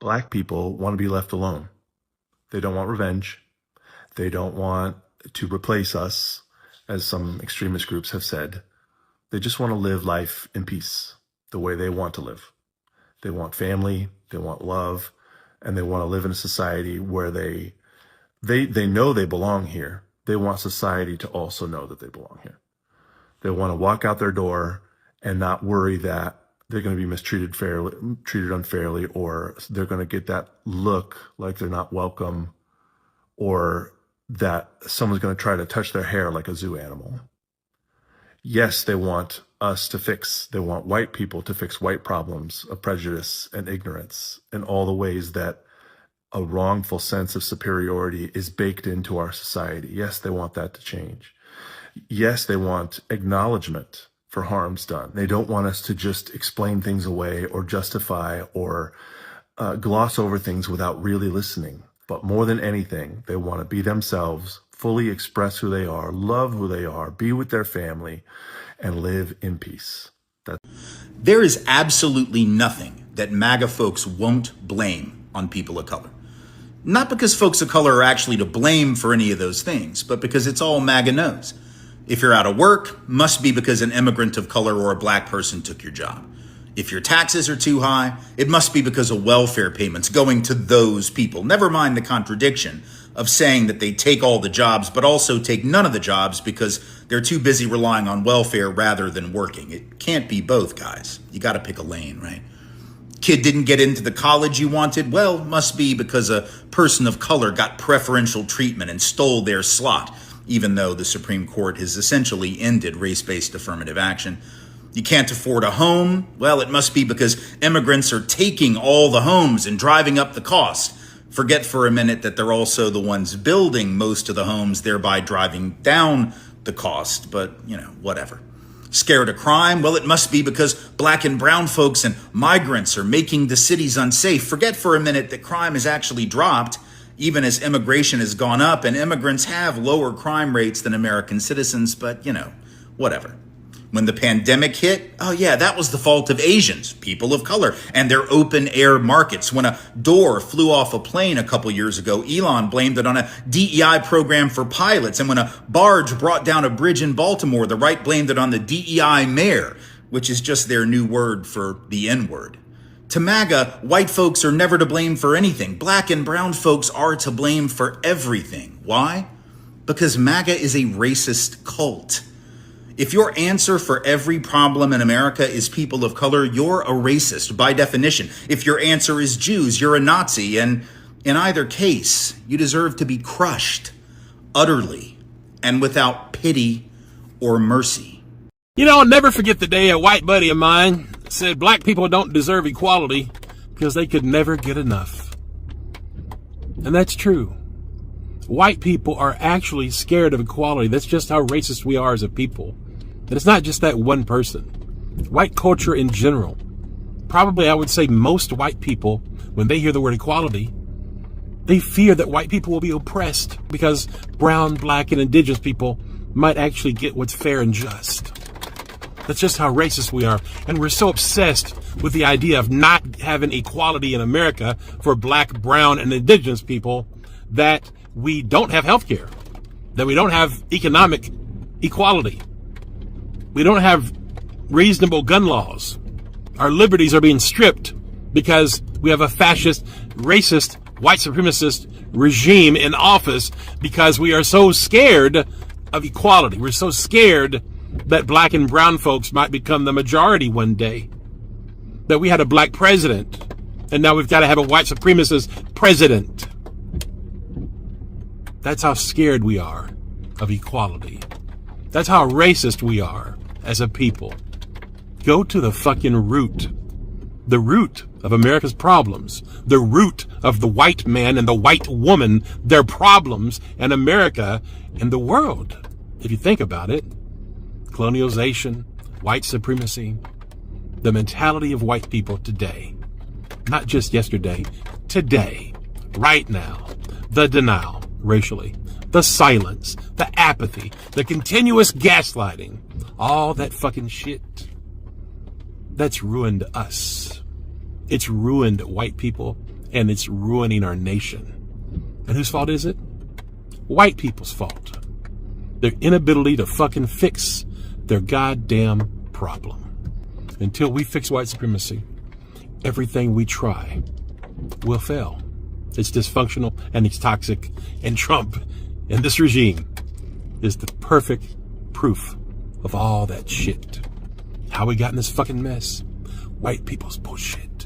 Black people want to be left alone. They don't want revenge. They don't want to replace us, as some extremist groups have said. They just want to live life in peace, the way they want to live. They want family, they want love, and they want to live in a society where they know they belong here. They want society to also know that they belong here. They want to walk out their door and not worry that they're going to be treated unfairly, or they're going to get that look like they're not welcome, or that someone's going to try to touch their hair like a zoo animal. Yes, they want they want white people to fix white problems of prejudice and ignorance and all the ways that a wrongful sense of superiority is baked into our society. Yes, they want that to change. Yes, they want acknowledgement for harms done. They don't want us to just explain things away or justify or gloss over things without really listening. But more than anything, they want to be themselves, fully express who they are, love who they are, be with their family, and live in peace. There is absolutely nothing that MAGA folks won't blame on people of color. Not because folks of color are actually to blame for any of those things, but because it's all MAGA knows. If you're out of work, must be because an immigrant of color or a black person took your job. If your taxes are too high, it must be because of welfare payments going to those people. Never mind the contradiction of saying that they take all the jobs, but also take none of the jobs because they're too busy relying on welfare rather than working. It can't be both, guys. You got to pick a lane, right? Kid didn't get into the college you wanted? Well, must be because a person of color got preferential treatment and stole their slot, even though the Supreme Court has essentially ended race-based affirmative action. You can't afford a home? Well, it must be because immigrants are taking all the homes and driving up the cost. Forget for a minute that they're also the ones building most of the homes, thereby driving down the cost, but, whatever. Scared of crime? Well, it must be because black and brown folks and migrants are making the cities unsafe. Forget for a minute that crime has actually dropped, even as immigration has gone up, and immigrants have lower crime rates than American citizens, but, whatever. When the pandemic hit, oh yeah, that was the fault of Asians, people of color, and their open air markets. When a door flew off a plane a couple years ago, Elon blamed it on a DEI program for pilots. And when a barge brought down a bridge in Baltimore, the right blamed it on the DEI mayor, which is just their new word for the N-word. To MAGA, white folks are never to blame for anything. Black and brown folks are to blame for everything. Why? Because MAGA is a racist cult. If your answer for every problem in America is people of color, you're a racist by definition. If your answer is Jews, you're a Nazi. And in either case, you deserve to be crushed utterly and without pity or mercy. I'll never forget the day a white buddy of mine said black people don't deserve equality because they could never get enough. And that's true. White people are actually scared of equality. That's just how racist we are as a people. And it's not just that one person. White culture in general. Probably I would say most white people, when they hear the word equality, they fear that white people will be oppressed because brown, black, and indigenous people might actually get what's fair and just. That's just how racist we are. And we're so obsessed with the idea of not having equality in America for black, brown, and indigenous people that we don't have health care, that we don't have economic equality. We don't have reasonable gun laws. Our liberties are being stripped because we have a fascist, racist, white supremacist regime in office because we are so scared of equality. We're so scared that black and brown folks might become the majority one day. That we had a black president, and now we've got to have a white supremacist president. That's how scared we are of equality. That's how racist we are as a people. Go to the fucking root. The root of America's problems. The root of the white man and the white woman, their problems, and America and the world. If you think about it, colonialization, white supremacy, the mentality of white people today, not just yesterday, today, right now, the denial racially, the silence, the apathy, the continuous gaslighting, all that fucking shit, that's ruined us. It's ruined white people and it's ruining our nation. And whose fault is it? White people's fault. Their inability to fucking fix their goddamn problem. Until we fix white supremacy, everything we try will fail. It's dysfunctional and it's toxic, and Trump and this regime is the perfect proof of all that shit. How we got in this fucking mess? White people's bullshit.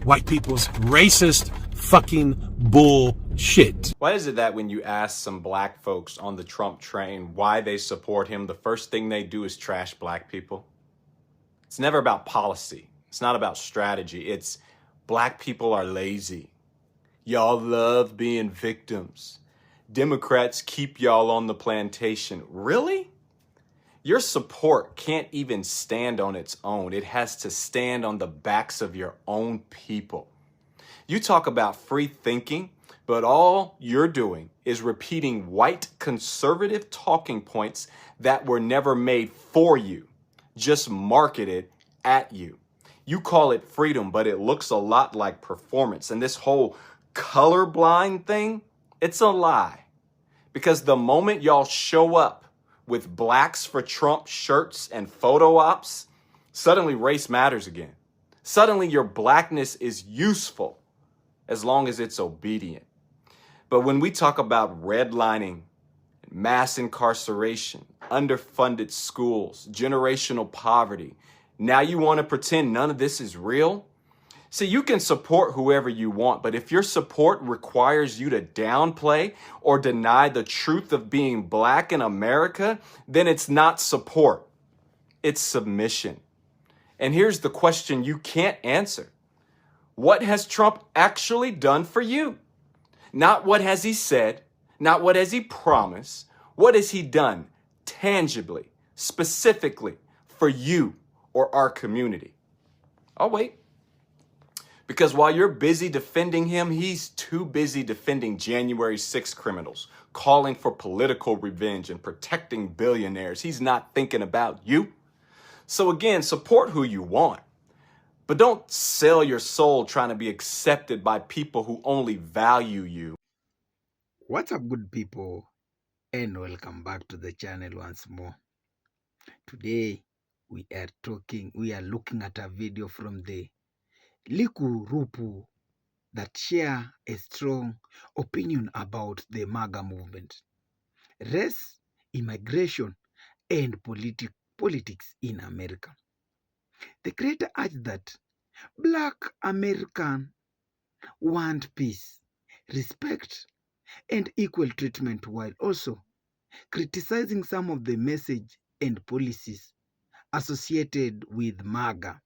White people's racist fucking bullshit. Why is it that when you ask some black folks on the Trump train why they support him, the first thing they do is trash black people? It's never about policy. It's not about strategy. It's black people are lazy. Y'all love being victims. Democrats keep y'all on the plantation. Really? Your support can't even stand on its own. It has to stand on the backs of your own people. You talk about free thinking, but all you're doing is repeating white conservative talking points that were never made for you, just marketed at you. You call it freedom, but it looks a lot like performance. And this whole colorblind thing, it's a lie. Because the moment y'all show up with Blacks for Trump shirts and photo ops, suddenly race matters again. Suddenly your blackness is useful as long as it's obedient. But when we talk about redlining, mass incarceration, underfunded schools, generational poverty, now you want to pretend none of this is real? See, you can support whoever you want, but if your support requires you to downplay or deny the truth of being black in America, then it's not support. It's submission. And here's the question you can't answer. What has Trump actually done for you? Not what has he said, not what has he promised. What has he done tangibly, specifically for you or our community? I'll wait. Because while you're busy defending him, he's too busy defending January 6th criminals, calling for political revenge and protecting billionaires. He's not thinking about you. So again, support who you want, but don't sell your soul trying to be accepted by people who only value you. What's up, good people, and welcome back to the channel once more. Today we are looking at a video from the Liku Rupu that share a strong opinion about the Maga movement, race, immigration, and politics in America. The creator urged that Black Americans want peace, respect, and equal treatment, while also criticizing some of the message and policies associated with Maga.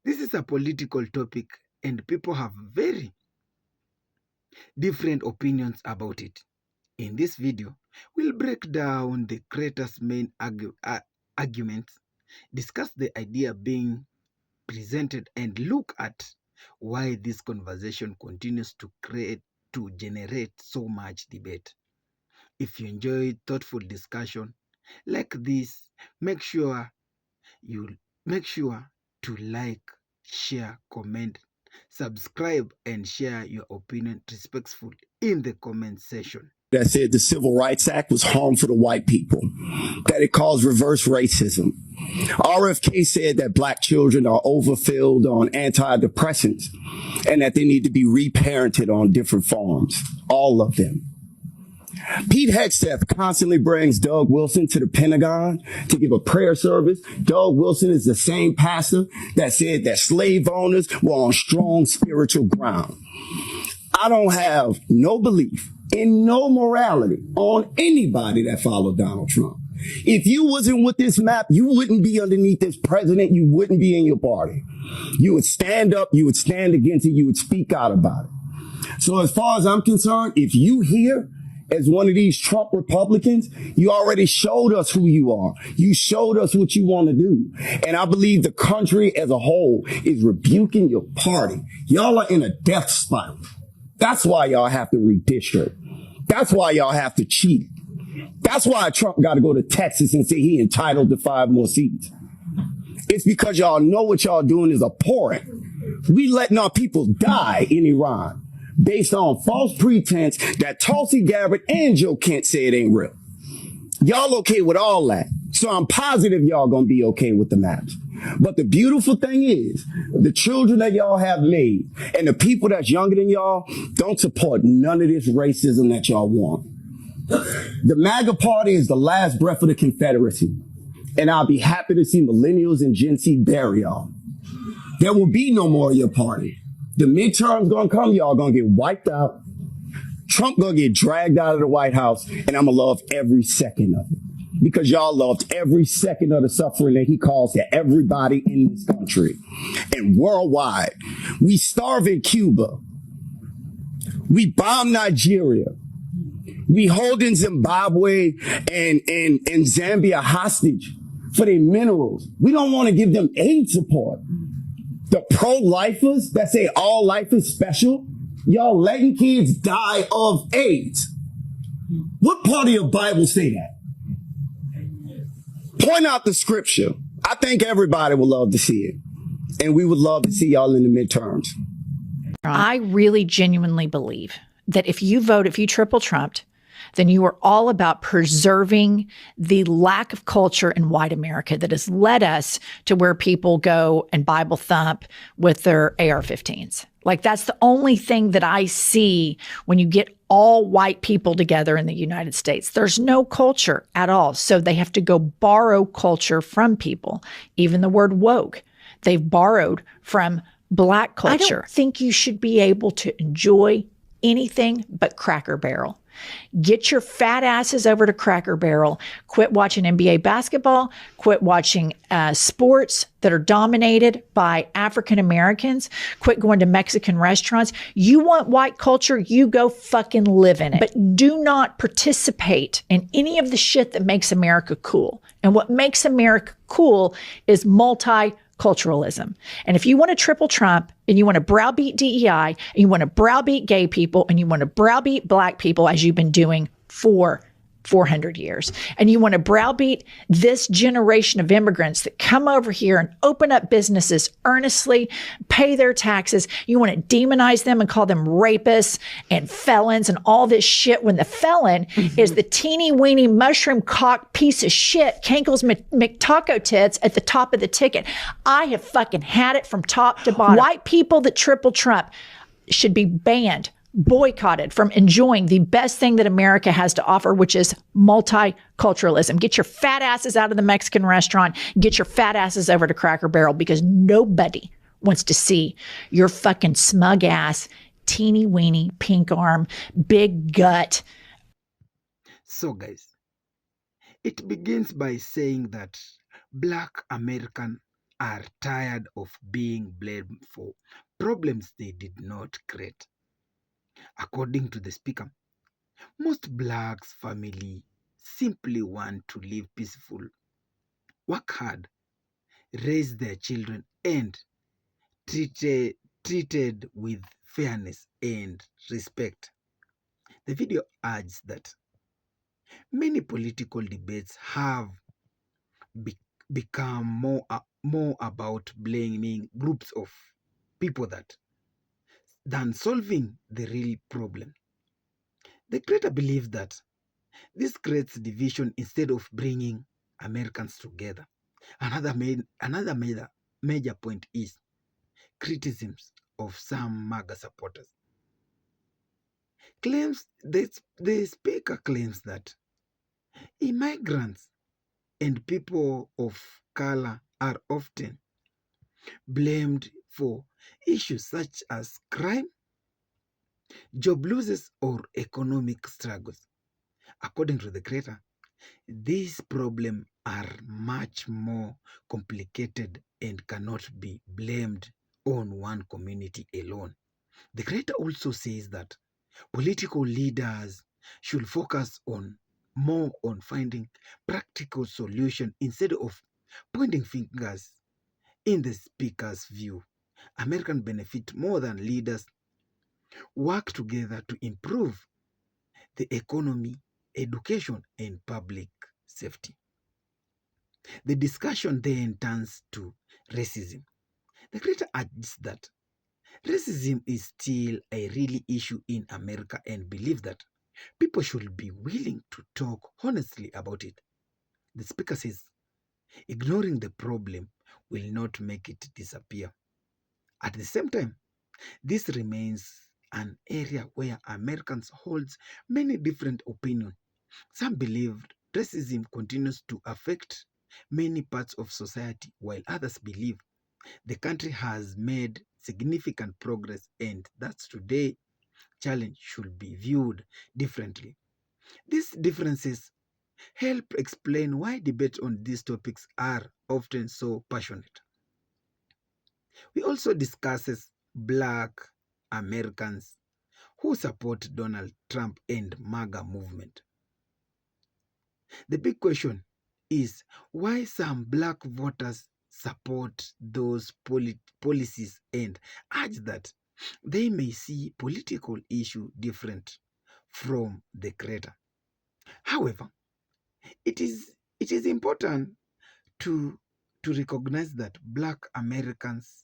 This is a political topic and people have very different opinions about it. In this video, we'll break down the creator's main arguments, discuss the idea being presented, and look at why this conversation continues to generate so much debate. If you enjoy thoughtful discussion like this, make sure to like, share, comment, subscribe, and share your opinion respectfully in the comment section. That said the Civil Rights Act was harmful to white people, that it caused reverse racism. RFK said that black children are overfilled on antidepressants and that they need to be reparented on different farms, all of them. Pete Hegseth constantly brings Doug Wilson to the Pentagon to give a prayer service. Doug Wilson is the same pastor that said that slave owners were on strong spiritual ground. I don't have no belief in no morality on anybody that followed Donald Trump. If you wasn't with this map, you wouldn't be underneath this president. You wouldn't be in your party. You would stand up. You would stand against it. You would speak out about it. So as far as I'm concerned, if you here as one of these Trump Republicans, you already showed us who you are. You showed us what you want to do. And I believe the country as a whole is rebuking your party. Y'all are in a death spiral. That's why y'all have to redistrict. That's why y'all have to cheat. That's why Trump got to go to Texas and say he entitled to 5 more seats. It's because y'all know what y'all doing is abhorrent. We letting our people die in Iran based on false pretense that Tulsi Gabbard and Joe Kent say it ain't real. Y'all okay with all that. So I'm positive y'all gonna be okay with the maps. But the beautiful thing is, the children that y'all have made and the people that's younger than y'all don't support none of this racism that y'all want. The MAGA party is the last breath of the Confederacy. And I'll be happy to see millennials and Gen Z bury y'all. There will be no more of your party. The midterms gonna come, y'all gonna get wiped out. Trump gonna get dragged out of the White House, and I'm gonna love every second of it. Because y'all loved every second of the suffering that he caused to everybody in this country. And worldwide, we starve in Cuba. We bomb Nigeria. We holding Zimbabwe and Zambia hostage for their minerals. We don't want to give them aid support. The pro-lifers that say all life is special, y'all letting kids die of AIDS. What part of your Bible say that? Point out the scripture. I think everybody would love to see it. And we would love to see y'all in the midterms. I really genuinely believe that if you triple Trumped, then you are all about preserving the lack of culture in white America that has led us to where people go and Bible thump with their AR-15s. Like, that's the only thing that I see when you get all white people together in the United States. There's no culture at all. So they have to go borrow culture from people. Even the word woke, they've borrowed from Black culture. I don't think you should be able to enjoy anything but Cracker Barrel. Get your fat asses over to Cracker Barrel. Quit watching NBA basketball. Quit watching sports that are dominated by African Americans. Quit going to Mexican restaurants. You want white culture, you go fucking live in it. But do not participate in any of the shit that makes America cool. And what makes America cool is multiculturalism. And if you want to triple Trump and you want to browbeat DEI and you want to browbeat gay people and you want to browbeat Black people, as you've been doing for 400 years, and you want to browbeat this generation of immigrants that come over here and open up businesses earnestly, pay their taxes, you want to demonize them and call them rapists and felons and all this shit, when the felon is the teeny weeny mushroom cock piece of shit, Kankles McTaco tits at the top of the ticket. I have fucking had it from top to bottom. White people that triple Trump should be banned, boycotted from enjoying the best thing that America has to offer, which is multiculturalism. Get your fat asses out of the Mexican restaurant. Get your fat asses over to Cracker Barrel, because nobody wants to see your fucking smug ass, teeny weeny, pink arm, big gut. So guys, it begins by saying that Black Americans are tired of being blamed for problems they did not create. According to the speaker, most Blacks' family simply want to live peaceful, work hard, raise their children, and treated with fairness and respect. The video adds that many political debates have become more about blaming groups of people than solving the real problem. The creator believes that this creates division instead of bringing Americans together. Another major point is criticisms of some MAGA supporters. The speaker claims that immigrants and people of color are often blamed for issues such as crime, job losses, or economic struggles. According to the creator, these problems are much more complicated and cannot be blamed on one community alone. The creator also says that political leaders should focus more on finding practical solutions instead of pointing fingers. In the speaker's view, Americans benefit more than leaders work together to improve the economy, education, and public safety. The discussion then turns to racism. The creator adds that Racism is still a really issue in America and believe that people should be willing to talk honestly about it. The speaker says ignoring the problem will not make it disappear. At the same time, this remains an area where Americans hold many different opinions. Some believe racism continues to affect many parts of society, while others believe the country has made significant progress and that today's challenge should be viewed differently. These differences help explain why debates on these topics are often so passionate. We also discusses Black Americans who support Donald Trump and Maga movement. The big question is why some Black voters support those policies and urge that they may see political issue different from the creator. However, it is important to recognize that Black Americans,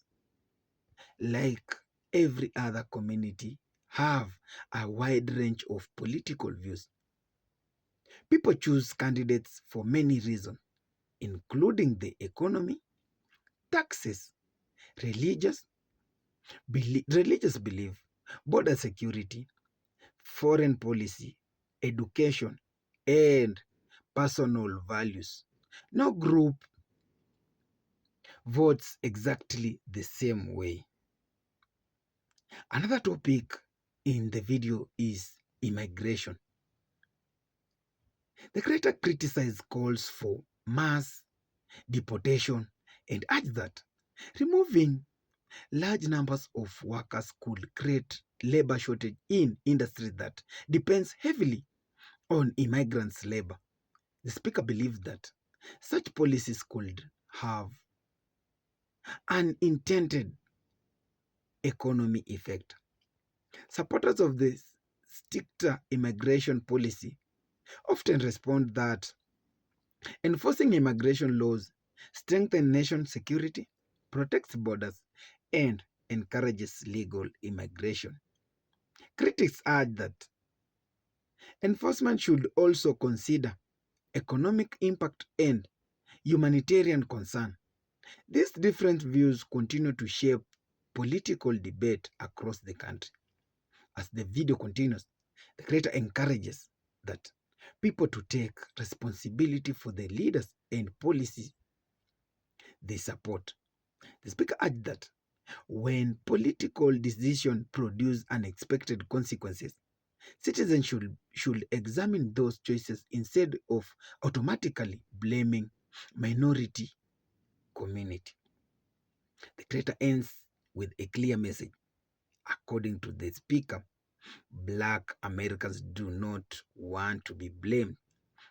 like every other community, have a wide range of political views. People choose candidates for many reasons, including the economy, taxes, religious belief, border security, foreign policy, education, and personal values. No group votes exactly the same way. Another topic in the video is immigration. The creator criticized calls for mass deportation and urged that removing large numbers of workers could create labor shortage in industries that depends heavily on immigrants' labor. The speaker believed that such policies could have unintended economic effect. Supporters of the stricter immigration policy often respond that enforcing immigration laws strengthens nation security, protects borders, and encourages legal immigration. Critics urge that enforcement should also consider economic impact and humanitarian concern. These different views continue to shape political debate across the country. As the video continues, the creator encourages that people to take responsibility for the leaders and policies they support. The speaker urged that when political decisions produce unexpected consequences, citizens should examine those choices instead of automatically blaming minority community. The creator ends with a clear message. According to the speaker, Black Americans do not want to be blamed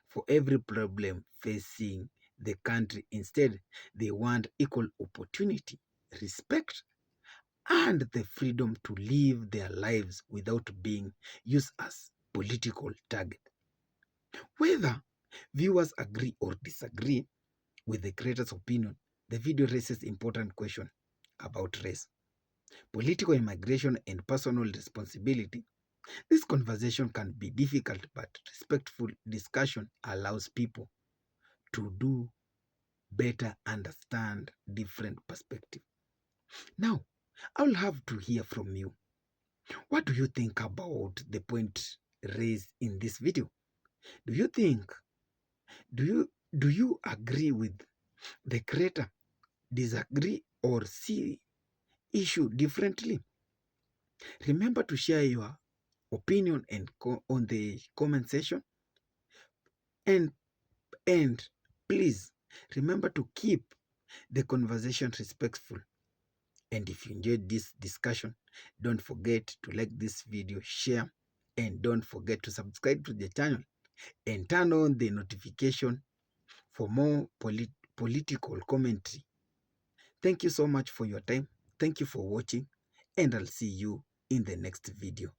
for every problem facing the country. Instead, they want equal opportunity, respect, and the freedom to live their lives without being used as political target. Whether viewers agree or disagree with the creator's opinion, the video raises important questions about race, political immigration, and personal responsibility. This conversation can be difficult, but respectful discussion allows people to do better understand different perspectives. Now, I'll have to hear from you. What do you think about the point raised in this video? Do you agree with the creator, disagree, or see issue differently? Remember to share your opinion and on the comment section, and please remember to keep the conversation respectful. And if you enjoyed this discussion, don't forget to like this video, share, and don't forget to subscribe to the channel and turn on the notification for more political commentary. Thank you so much for your time. Thank you for watching, and I'll see you in the next video.